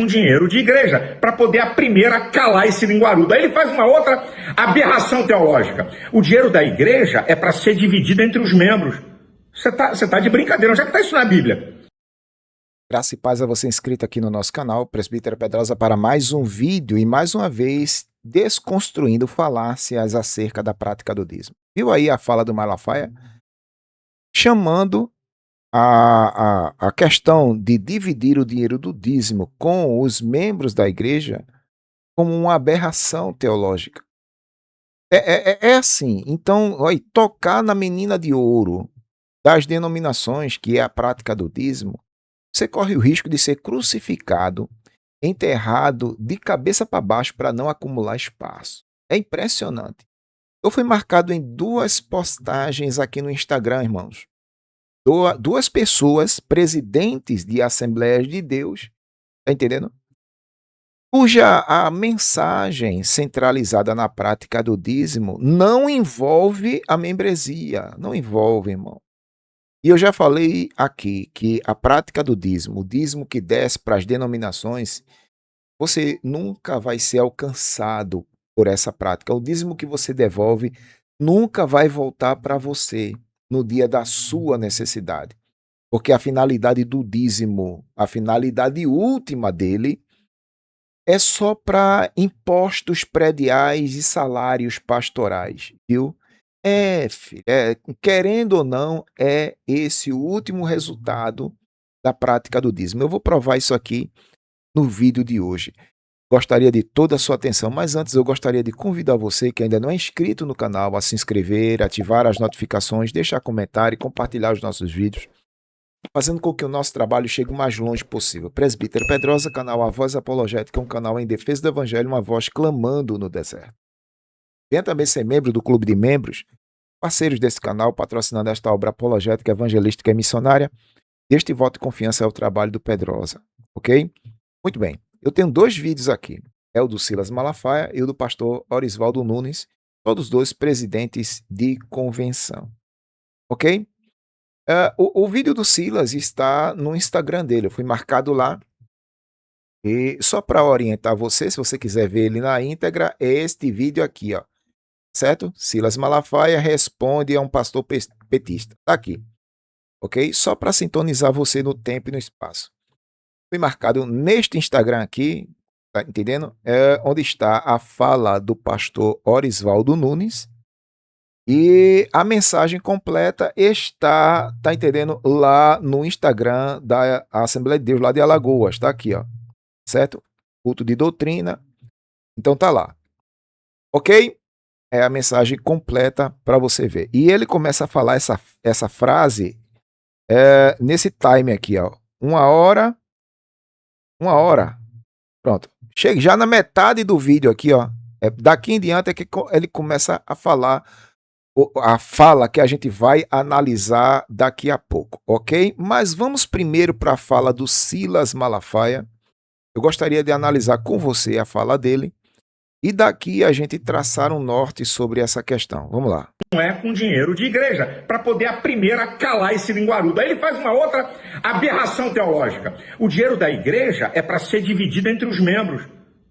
com dinheiro de igreja para poder a primeira calar esse linguarudo. Aí ele faz uma outra aberração teológica. O dinheiro da igreja é para ser dividido entre os membros. Você tá de brincadeira. Onde é que está isso na Bíblia? Graça e paz a você inscrito aqui no nosso canal, Presbítero Pedrosa, para mais um vídeo e mais uma vez desconstruindo falácias acerca da prática do dízimo. Viu aí a fala do Malafaia? Chamando a questão de dividir o dinheiro do dízimo com os membros da igreja como uma aberração teológica. É assim, então, olha, tocar na menina de ouro das denominações, que é a prática do dízimo, você corre o risco de ser crucificado, enterrado de cabeça para baixo para não acumular espaço. É impressionante. Eu fui marcado em duas postagens aqui no Instagram, irmãos. Duas pessoas, presidentes de Assembleias de Deus, tá entendendo? Cuja a mensagem centralizada na prática do dízimo não envolve a membresia, não envolve, irmão. E eu já falei aqui que a prática do dízimo, o dízimo que desce para as denominações, você nunca vai ser alcançado por essa prática. O dízimo que você devolve nunca vai voltar para você no dia da sua necessidade. Porque a finalidade do dízimo, a finalidade última dele, é só para impostos prediais e salários pastorais, viu? Filho, querendo ou não, é esse o último resultado da prática do dízimo. Eu vou provar isso aqui no vídeo de hoje. Gostaria de toda a sua atenção, mas antes eu gostaria de convidar você que ainda não é inscrito no canal a se inscrever, ativar as notificações, deixar comentário e compartilhar os nossos vídeos, fazendo com que o nosso trabalho chegue o mais longe possível. Presbítero Pedrosa, canal A Voz Apologética, um canal em defesa do Evangelho, uma voz clamando no deserto. Venha também ser membro do Clube de Membros, parceiros desse canal, patrocinando esta obra apologética, evangelística e missionária. Este voto de confiança é o trabalho do Pedrosa, ok? Muito bem, eu tenho dois vídeos aqui, é o do Silas Malafaia e o do pastor Orisvaldo Nunes, todos dois presidentes de convenção, ok? O vídeo do Silas está no Instagram dele, eu fui marcado lá. E só para orientar você, se você quiser ver ele na íntegra, é este vídeo aqui, ó. Certo? Silas Malafaia responde a um pastor petista. Tá aqui, ok? Só para sintonizar você no tempo e no espaço. Fui marcado neste Instagram aqui, tá entendendo? É onde está a fala do pastor Orisvaldo Nunes. E a mensagem completa está, tá entendendo? Lá no Instagram da Assembleia de Deus, lá de Alagoas. Tá aqui, ó. Certo? Culto de doutrina. Então tá lá. Ok? É a mensagem completa para você ver. E ele começa a falar essa frase nesse time aqui, ó. Uma hora. Pronto. Chega já na metade do vídeo aqui, ó. Daqui em diante é que ele começa a falar a fala que a gente vai analisar daqui a pouco, ok? Mas vamos primeiro para a fala do Silas Malafaia. Eu gostaria de analisar com você a fala dele. E daqui a gente traçar um norte sobre essa questão. Vamos lá. Não é com dinheiro de igreja para poder a primeira calar esse linguarudo. Aí ele faz uma outra aberração teológica. O dinheiro da igreja é para ser dividido entre os membros.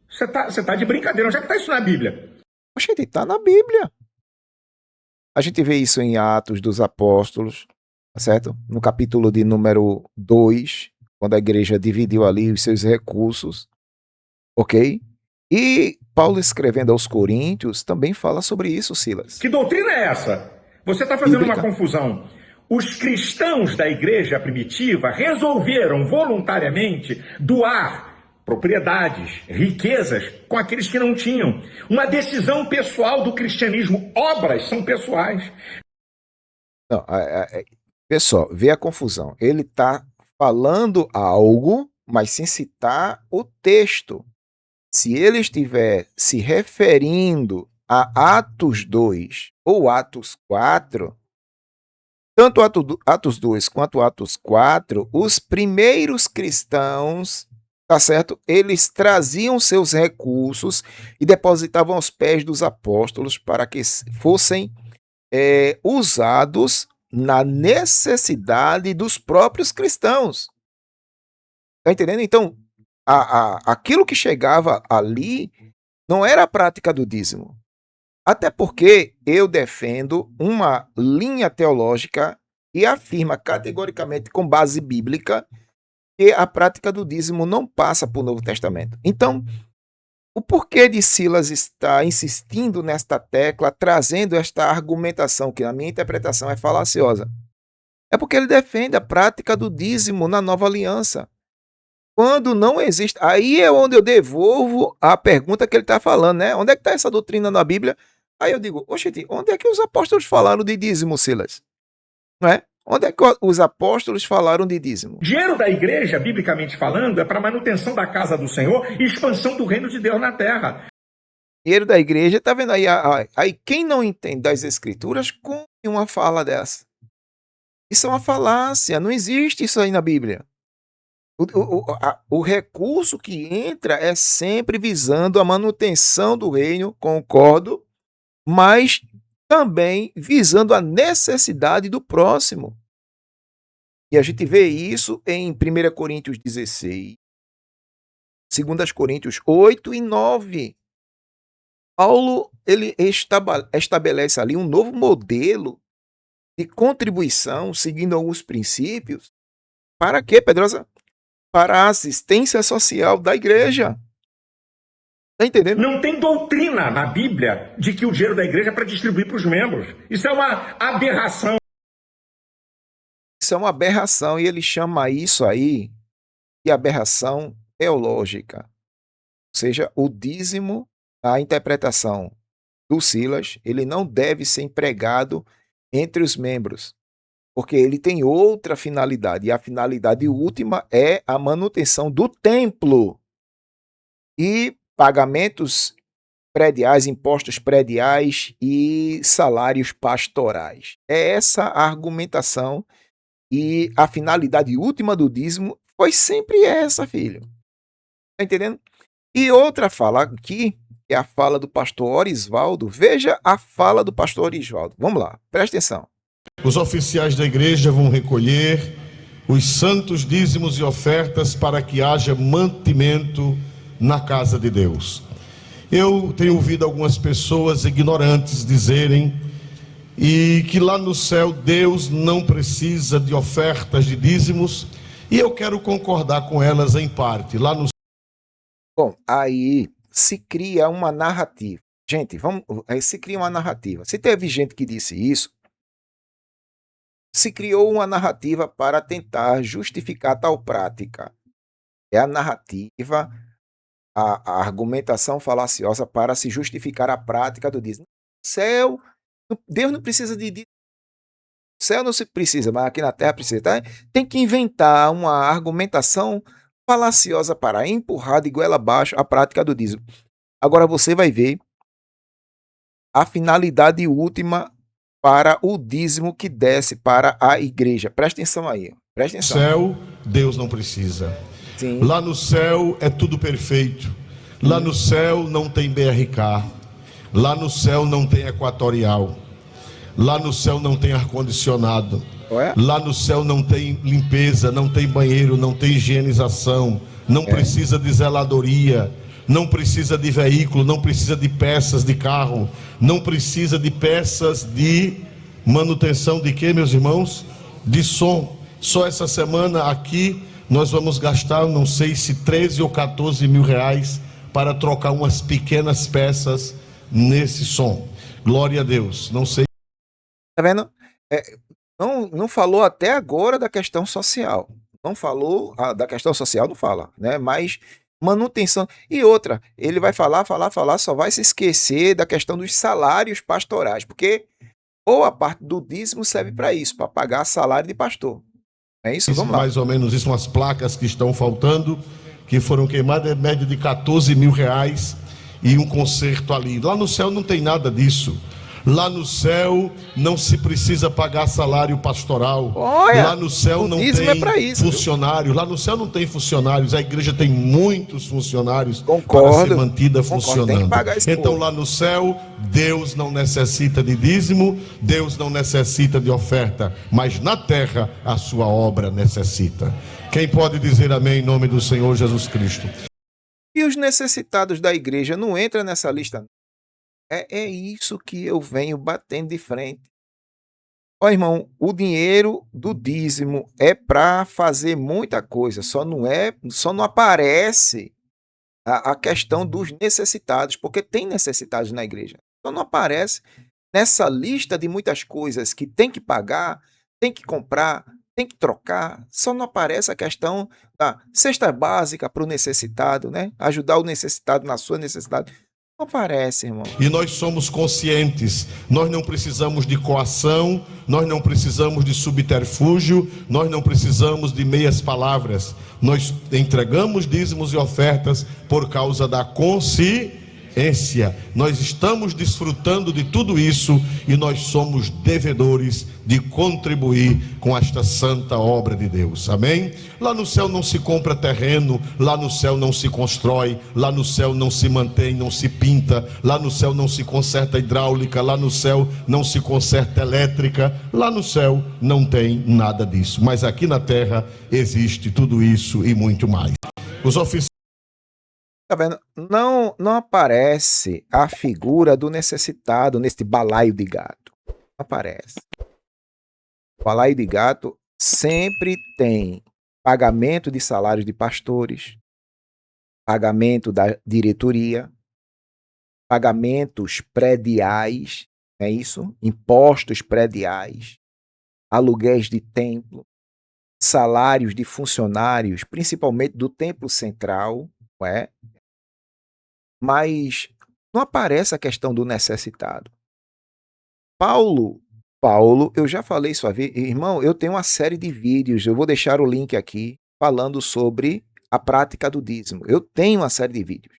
Você tá de brincadeira. Onde é que está isso na Bíblia? Oxente, está na Bíblia. A gente vê isso em Atos dos Apóstolos, certo? No capítulo de número 2, quando a igreja dividiu ali os seus recursos, ok? E Paulo, escrevendo aos Coríntios, também fala sobre isso, Silas. Que doutrina é essa? Você está fazendo uma confusão. Os cristãos da igreja primitiva resolveram voluntariamente doar propriedades, riquezas com aqueles que não tinham. Uma decisão pessoal do cristianismo. Obras são pessoais. Não, pessoal, vê a confusão. Ele está falando algo, mas sem citar o texto. Se ele estiver se referindo a Atos 2 ou Atos 4, tanto Atos 2 quanto Atos 4, os primeiros cristãos, tá certo? Eles traziam seus recursos e depositavam aos pés dos apóstolos para que fossem usados na necessidade dos próprios cristãos. Tá entendendo? Então, aquilo que chegava ali não era a prática do dízimo. Até porque eu defendo uma linha teológica que afirma categoricamente, com base bíblica, que a prática do dízimo não passa por Novo Testamento. Então, o porquê de Silas estar insistindo nesta tecla, trazendo esta argumentação, que na minha interpretação é falaciosa? É porque ele defende a prática do dízimo na nova aliança. Quando não existe. Aí é onde eu devolvo a pergunta que ele está falando, né? Onde é que está essa doutrina na Bíblia? Aí eu digo, oxe, onde é que os apóstolos falaram de dízimo, Silas? Não é? Onde é que os apóstolos falaram de dízimo? O dinheiro da igreja, biblicamente falando, é para manutenção da casa do Senhor e expansão do reino de Deus na terra. Dinheiro da igreja, tá vendo aí? Aí quem não entende das escrituras, come uma fala dessa. Isso é uma falácia, não existe isso aí na Bíblia. O recurso que entra é sempre visando a manutenção do reino, concordo, mas também visando a necessidade do próximo. E a gente vê isso em 1 Coríntios 16, 2 Coríntios 8 e 9. Paulo ele estabelece ali um novo modelo de contribuição, seguindo alguns princípios. Para quê, Pedrosa? Para a assistência social da igreja. Está entendendo? Não tem doutrina na Bíblia de que o dinheiro da igreja é para distribuir para os membros. Isso é uma aberração. Isso é uma aberração, e ele chama isso aí de aberração teológica. Ou seja, o dízimo, a interpretação do Silas, ele não deve ser empregado entre os membros, porque ele tem outra finalidade, e a finalidade última é a manutenção do templo e pagamentos prediais, impostos prediais e salários pastorais. É essa a argumentação, e a finalidade última do dízimo foi sempre essa, filho. Tá entendendo? E outra fala aqui, é a fala do pastor Orisvaldo. Veja a fala do pastor Orisvaldo. Vamos lá, presta atenção. Os oficiais da igreja vão recolher os santos dízimos e ofertas para que haja mantimento na casa de Deus. Eu tenho ouvido algumas pessoas ignorantes dizerem que lá no céu Deus não precisa de ofertas de dízimos, e eu quero concordar com elas em parte. Lá no Bom, aí se cria uma narrativa. Gente, se cria uma narrativa. Se teve gente que disse isso, se criou uma narrativa para tentar justificar tal prática. É a narrativa, a argumentação falaciosa para se justificar a prática do dízimo. Céu, Deus não precisa de dízimo. O céu não se precisa, mas aqui na terra precisa. Tá? Tem que inventar uma argumentação falaciosa para empurrar de goela abaixo a prática do dízimo. Agora você vai ver a finalidade última para o dízimo que desce para a igreja. Presta atenção aí. Presta atenção. No céu, Deus não precisa. Sim. Lá no céu é tudo perfeito. Lá no céu não tem BRK. Lá no céu não tem equatorial. Lá no céu não tem ar-condicionado. Ué? Lá no céu não tem limpeza, não tem banheiro, não tem higienização, não precisa de zeladoria, não precisa de veículo, não precisa de peças de carro, não precisa de peças de manutenção de quê, meus irmãos? De som. Só essa semana aqui nós vamos gastar, não sei se 13 ou 14 mil reais para trocar umas pequenas peças nesse som. Glória a Deus. Não sei. Tá vendo? Não falou até agora da questão social. Não falou da questão social, não fala, né? Mas manutenção. E outra, ele vai falar, só vai se esquecer da questão dos salários pastorais, porque boa parte do dízimo serve para isso, para pagar salário de pastor. É isso? Vamos lá. Mais ou menos isso, umas placas que estão faltando, que foram queimadas, é média de 14 mil reais e um conserto ali. Lá no céu não tem nada disso. Lá no céu não se precisa pagar salário pastoral. Olha, lá no céu não tem funcionários. Lá no céu não tem funcionários. A igreja tem muitos funcionários para ser mantida funcionando. Então lá no céu Deus não necessita de dízimo, Deus não necessita de oferta, mas na terra a sua obra necessita. Quem pode dizer amém em nome do Senhor Jesus Cristo? E os necessitados da igreja não entram nessa lista. É isso que eu venho batendo de frente. Ó, irmão, o dinheiro do dízimo é para fazer muita coisa, só não aparece a questão dos necessitados, porque tem necessitados na igreja. Só não aparece nessa lista de muitas coisas que tem que pagar, tem que comprar, tem que trocar, só não aparece a questão da cesta básica para o necessitado, né? Ajudar o necessitado na sua necessidade. Não aparece, irmão. E nós somos conscientes, nós não precisamos de coação, nós não precisamos de subterfúgio, nós não precisamos de meias palavras. Nós entregamos dízimos e ofertas por causa da consciência. Nós estamos desfrutando de tudo isso e nós somos devedores de contribuir com esta santa obra de Deus. Amém? Lá no céu não se compra terreno, lá no céu não se constrói, lá no céu não se mantém, não se pinta, lá no céu não se conserta hidráulica, lá no céu não se conserta elétrica, lá no céu não tem nada disso. Mas aqui na terra existe tudo isso e muito mais. Os oficiais. Tá vendo? Não aparece a figura do necessitado neste balaio de gato. Não aparece. O balaio de gato sempre tem pagamento de salários de pastores, pagamento da diretoria, pagamentos prediais, não é isso? Impostos prediais, aluguéis de templo, salários de funcionários, principalmente do templo central, não é? Mas não aparece a questão do necessitado. Paulo, eu já falei isso a vez, irmão, eu tenho uma série de vídeos, eu vou deixar o link aqui, falando sobre a prática do dízimo. Eu tenho uma série de vídeos.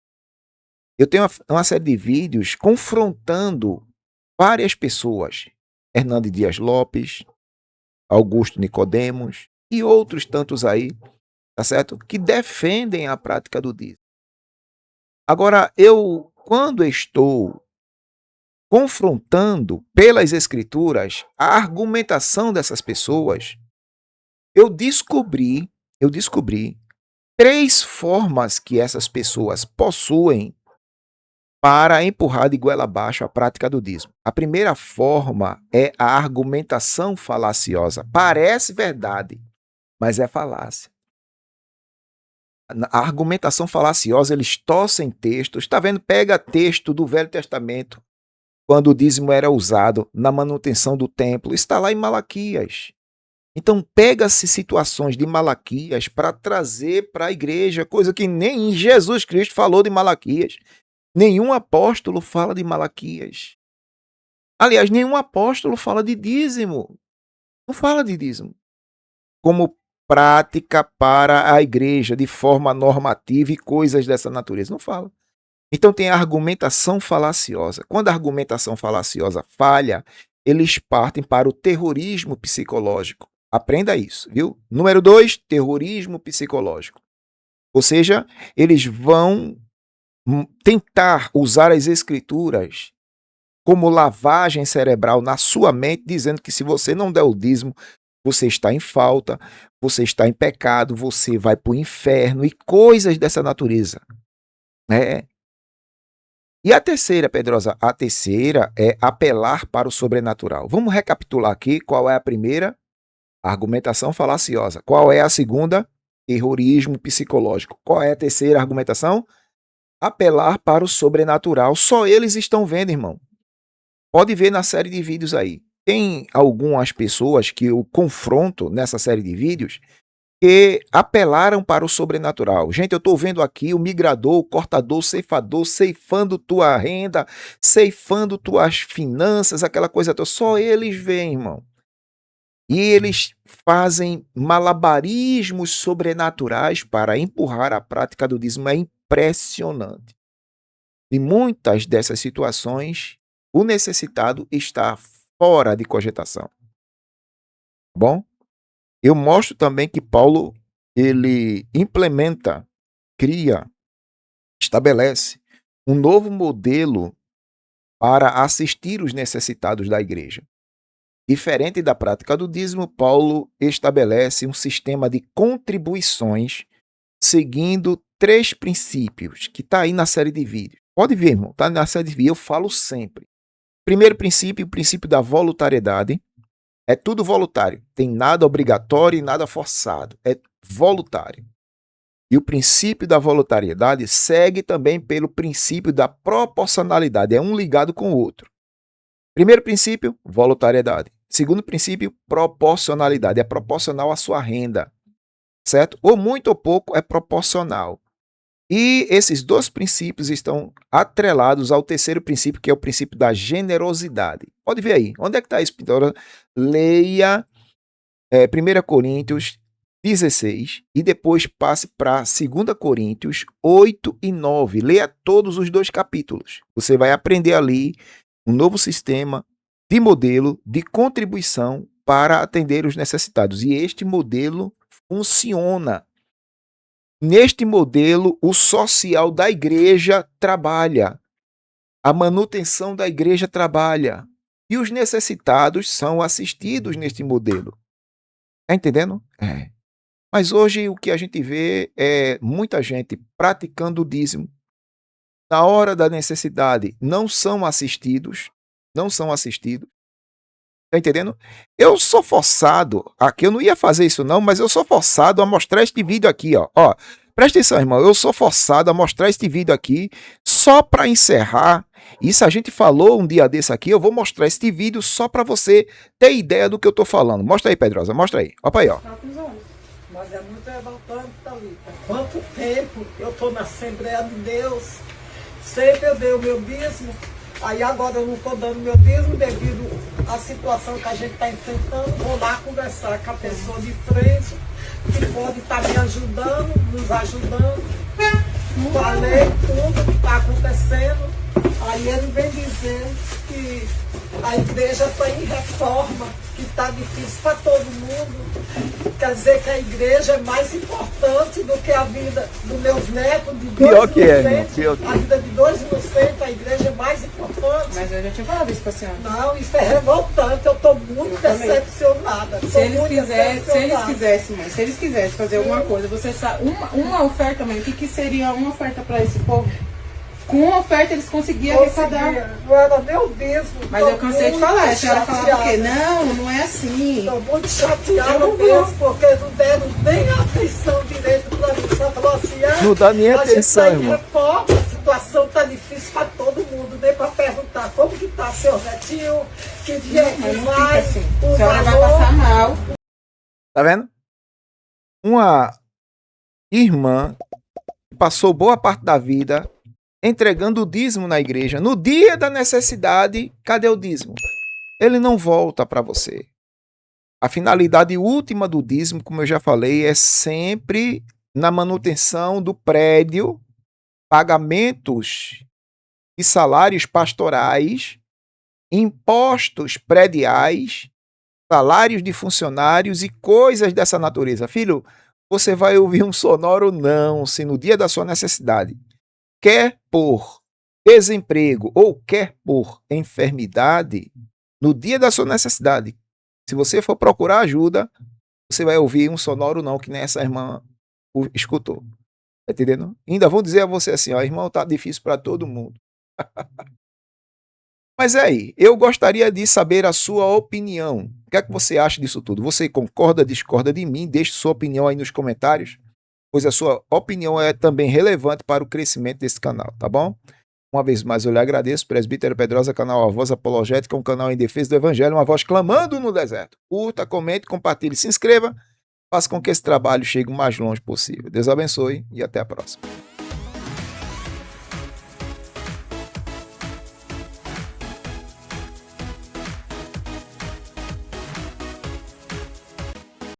Eu tenho uma série de vídeos confrontando várias pessoas. Hernando Dias Lopes, Augusto Nicodemos e outros tantos aí, tá certo? Que defendem a prática do dízimo. Agora, quando estou confrontando pelas escrituras a argumentação dessas pessoas, eu descobri 3 formas que essas pessoas possuem para empurrar de goela abaixo a prática do dízimo. A primeira forma é a argumentação falaciosa. Parece verdade, mas é falácia. A argumentação falaciosa, eles torcem textos. Está vendo? Pega texto do Velho Testamento, quando o dízimo era usado na manutenção do templo. Está lá em Malaquias. Então, pega-se situações de Malaquias para trazer para a igreja, coisa que nem Jesus Cristo falou de Malaquias. Nenhum apóstolo fala de Malaquias. Aliás, nenhum apóstolo fala de dízimo. Não fala de dízimo como prática para a igreja, de forma normativa e coisas dessa natureza. Não fala. Então tem a argumentação falaciosa. Quando a argumentação falaciosa falha, eles partem para o terrorismo psicológico. Aprenda isso, viu? Número 2, terrorismo psicológico. Ou seja, eles vão tentar usar as escrituras como lavagem cerebral na sua mente, dizendo que se você não der o dízimo, você está em falta, você está em pecado, você vai para o inferno e coisas dessa natureza. E a terceira, Pedrosa, a terceira é apelar para o sobrenatural. Vamos recapitular aqui qual é a primeira? Argumentação falaciosa. Qual é a segunda? Terrorismo psicológico. Qual é a terceira argumentação? Apelar para o sobrenatural. Só eles estão vendo, irmão. Pode ver na série de vídeos aí. Tem algumas pessoas que eu confronto nessa série de vídeos que apelaram para o sobrenatural. Gente, eu estou vendo aqui o migrador, o cortador, o ceifador, ceifando tua renda, ceifando tuas finanças, aquela coisa toda. Só eles veem, irmão. E eles fazem malabarismos sobrenaturais para empurrar a prática do dízimo. É impressionante. Em muitas dessas situações, o necessitado está fora de cogitação. Bom? Eu mostro também que Paulo, ele implementa, cria, estabelece um novo modelo para assistir os necessitados da igreja. Diferente da prática do dízimo, Paulo estabelece um sistema de contribuições seguindo 3 princípios, que está aí na série de vídeos. Pode ver, irmão, está na série de vídeos, eu falo sempre. Primeiro princípio, o princípio da voluntariedade. É tudo voluntário, tem nada obrigatório e nada forçado, é voluntário. E o princípio da voluntariedade segue também pelo princípio da proporcionalidade, é um ligado com o outro. Primeiro princípio, voluntariedade. Segundo princípio, proporcionalidade, é proporcional à sua renda, certo? Ou muito ou pouco é proporcional. E esses 2 princípios estão atrelados ao terceiro princípio, que é o princípio da generosidade. Pode ver aí, onde é que está isso, Pintora? Leia 1 Coríntios 16 e depois passe para 2 Coríntios 8 e 9. Leia todos os 2 capítulos. Você vai aprender ali um novo sistema de modelo de contribuição para atender os necessitados. E este modelo funciona. Neste modelo, o social da igreja trabalha. A manutenção da igreja trabalha. E os necessitados são assistidos neste modelo. Está entendendo? É. Mas hoje o que a gente vê é muita gente praticando o dízimo. Na hora da necessidade, não são assistidos. Não são assistidos. Tá entendendo? Eu sou forçado, aqui eu não ia fazer isso não, mas eu sou forçado a mostrar este vídeo aqui, ó. Ó, presta atenção, irmão, eu sou forçado a mostrar este vídeo aqui só para encerrar. Isso a gente falou um dia desse aqui, eu vou mostrar este vídeo só para você ter ideia do que eu tô falando. Mostra aí, Pedrosa, mostra aí. Opa aí, ó. Mas é muito revoltante, Thalita. Quanto tempo eu tô na Assembleia de Deus, sempre eu dei o meu dízimo. Aí agora eu não estou dando meu dízimo devido à situação que a gente está enfrentando. Vou lá conversar com a pessoa de frente, que pode estar me ajudando, nos ajudando. Falei tudo que está acontecendo. Aí ele vem dizer que a igreja está em reforma, que está difícil para todo mundo. Quer dizer que a igreja é mais importante do que a vida dos meus netos, de 2 inocentes. A vida de 2 inocentes, a igreja é mais importante. Mas eu já tinha falado isso pra senhora. Não, isso é revoltante, eu estou muito decepcionada. Se eles quisessem, mãe, se eles quisessem fazer alguma coisa, você sabe, uma oferta, mãe, o que seria uma oferta para esse povo? Com uma oferta eles conseguiam arrecadar. Não era meu dízimo. Mas eu cansei de falar, a senhora falava o quê? Não, não é assim. Estou muito chateada mesmo, porque não deram nem atenção direito para mim. Só falou assim, não dá nem atenção, irmão. Reforma, a situação está difícil para todo mundo, nem para perguntar como que está seu netinho, que dia que vai, assim. A senhora vai passar mal. Tá vendo? Uma irmã passou boa parte da vida entregando o dízimo na igreja. No dia da necessidade, cadê o dízimo? Ele não volta para você. A finalidade última do dízimo, como eu já falei, é sempre na manutenção do prédio, pagamentos e salários pastorais, impostos prediais, salários de funcionários e coisas dessa natureza. Filho, você vai ouvir um sonoro não, se no dia da sua necessidade quer por desemprego ou quer por enfermidade, no dia da sua necessidade, se você for procurar ajuda, você vai ouvir um sonoro não, que nem essa irmã escutou. Tá entendendo? Ainda vão dizer a você assim, ó, irmão, tá difícil para todo mundo. Mas aí, eu gostaria de saber a sua opinião. O que é que você acha disso tudo? Você concorda, discorda de mim? Deixe sua opinião aí nos comentários, pois a sua opinião é também relevante para o crescimento desse canal, tá bom? Uma vez mais eu lhe agradeço, Presbítero Pedrosa, canal A Voz Apologética, um canal em defesa do Evangelho, uma voz clamando no deserto. Curta, comente, compartilhe, se inscreva, faça com que esse trabalho chegue o mais longe possível. Deus abençoe e até a próxima.